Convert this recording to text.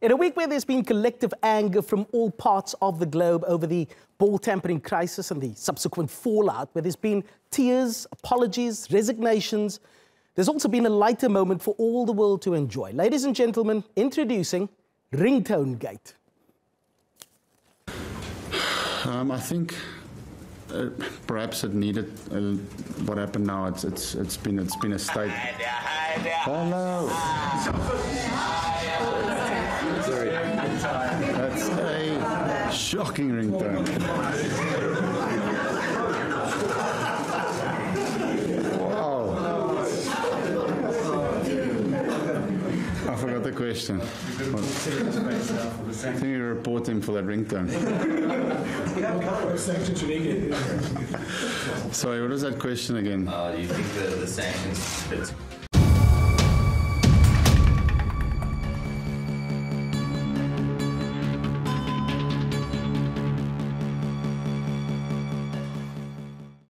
In a week where there's been collective anger from all parts of the globe over the ball tampering crisis and the subsequent fallout, where there's been tears, apologies, resignations, there's also been a lighter moment for all the world to enjoy. Ladies and gentlemen, introducing Ringtone Gate. I think perhaps it needed what happened now. It's been a state. Hello. Sorry. That's a shocking ringtone. Wow. I forgot the question. I think you're reporting for that ringtone. Sorry, what was that question again? Do you think the sanctions